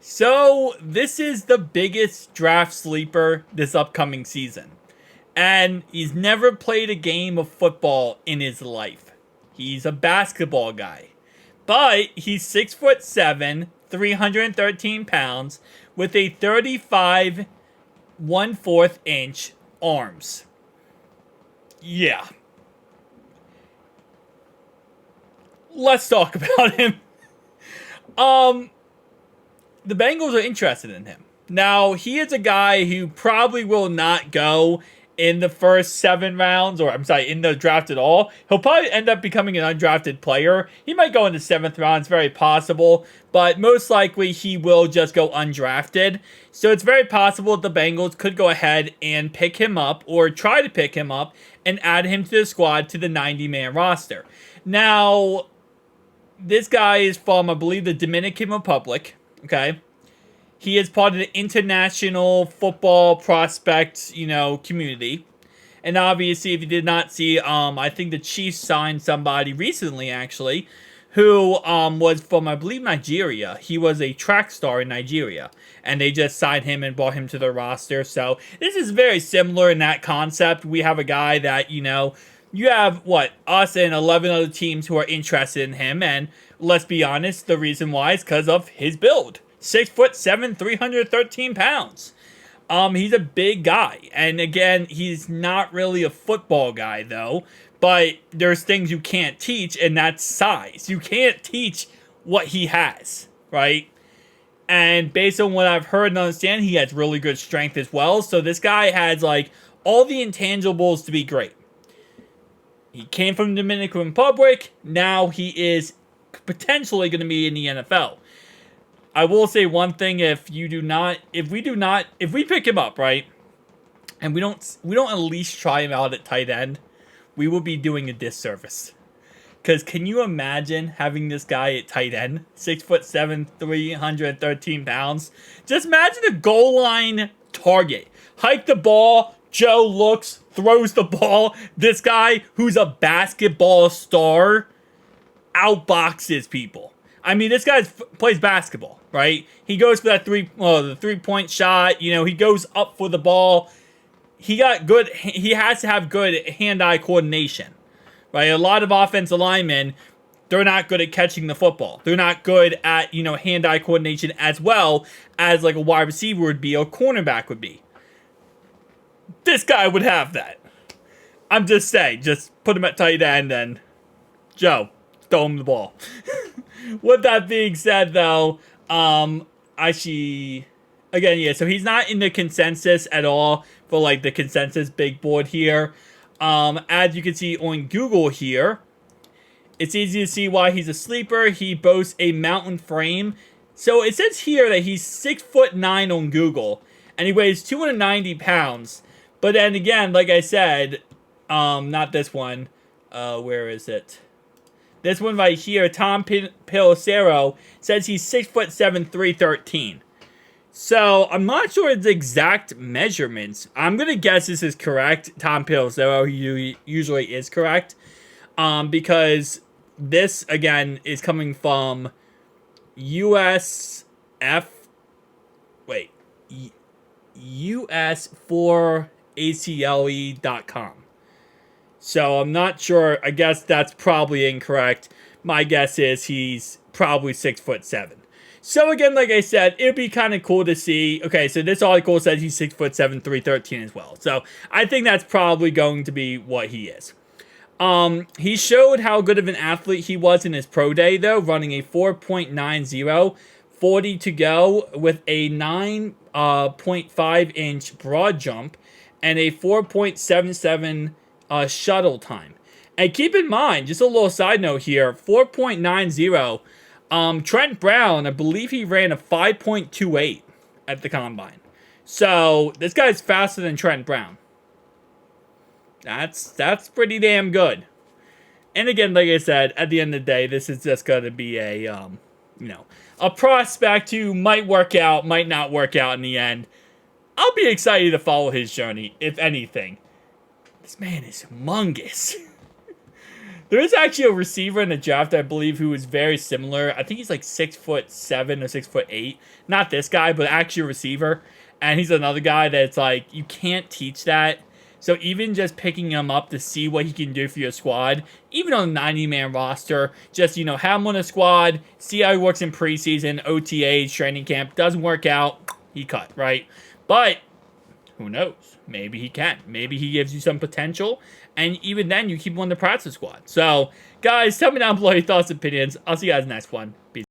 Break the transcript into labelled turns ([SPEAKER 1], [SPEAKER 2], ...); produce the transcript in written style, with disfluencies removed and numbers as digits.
[SPEAKER 1] So, this is the biggest draft sleeper this upcoming season. And he's never played a game of football in his life. He's a basketball guy. But he's 6'7", 313 pounds, with a 35 1/4 inch arms. Yeah. Let's talk about him. Um, the Bengals are interested in him. Now, he is a guy who probably will not go in the first 7 rounds, or I'm sorry, in the draft at all. He'll probably end up becoming an undrafted player. He might go in the 7th round, it's very possible, but most likely he will just go undrafted. So it's very possible that the Bengals could go ahead and pick him up, or try to pick him up, and add him to the squad to the 90-man roster. Now, this guy is from, I believe, the Dominican Republic, okay? He is part of the international football prospect, community. And obviously, if you did not see, I think the Chiefs signed somebody recently, actually, who was from, I believe, Nigeria. He was a track star in Nigeria. And they just signed him and brought him to the roster. So, this is very similar in that concept. We have a guy that, you have, us and 11 other teams who are interested in him. And let's be honest, the reason why is because of his build. 6'7", 313 pounds. He's a big guy. And again, he's not really a football guy, though. But there's things you can't teach, and that's size. You can't teach what he has, right? And based on what I've heard and understand, he has really good strength as well. So this guy has, all the intangibles to be great. He came from the Dominican Republic. Now he is potentially going to be in the NFL. I will say one thing: if we pick him up, right, and we don't at least try him out at tight end, we will be doing a disservice. Because can you imagine having this guy at tight end, 6'7", 313 pounds? Just imagine a goal line target. Hike the ball. Joe looks, throws the ball. This guy, who's a basketball star, outboxes people. I mean, this guy plays basketball, right? He goes for that the 3-point shot. He goes up for the ball. He has to have good hand-eye coordination, right? A lot of offensive linemen, they're not good at catching the football. They're not good at, hand-eye coordination as well as like a wide receiver would be or cornerback would be. This guy would have that. I'm just saying, just put him at tight end and Joe, throw him the ball. With that being said, though, so he's not in the consensus at all for, the consensus big board here. As you can see on Google here, it's easy to see why he's a sleeper. He boasts a mountain frame. So it says here that he's 6'9" on Google, and he weighs 290 pounds. But then again, like I said, not this one. Where is it? This one right here, Tom Pelissero, says he's 6'7", 313. So, I'm not sure the exact measurements. I'm going to guess this is correct. Tom Pelissero, he usually is correct. Because this, again, is coming from US4ACLE.com. So, I'm not sure. I guess that's probably incorrect. My guess is he's probably 6'7". So, again, like I said, it'd be kind of cool to see. Okay, so this article says he's 6'7", 313 as well. So, I think that's probably going to be what he is. He showed how good of an athlete he was in his pro day, though, running a 4.90, 40 to go, with a 9.5-inch broad jump, and a 4.77 shuttle time. And keep in mind, just a little side note here, 4.90, Trent Brown, I believe he ran a 5.28 at the combine. So, this guy's faster than Trent Brown. That's pretty damn good. And again, like I said, at the end of the day, this is just going to be a prospect who might work out, might not work out in the end. I'll be excited to follow his journey, if anything. This man is humongous. There is actually a receiver in the draft, I believe, who is very similar. I think he's like 6'7" or 6'8". Not this guy, but actually a receiver. And he's another guy that's like, you can't teach that. So even just picking him up to see what he can do for your squad, even on a 90-man roster, just, have him on a squad, see how he works in preseason, OTAs, training camp, doesn't work out, he cut, right? But who knows? Maybe he can. Maybe he gives you some potential, and even then, you keep him on the practice squad. So, guys, tell me down below your thoughts and opinions. I'll see you guys in the next one. Peace.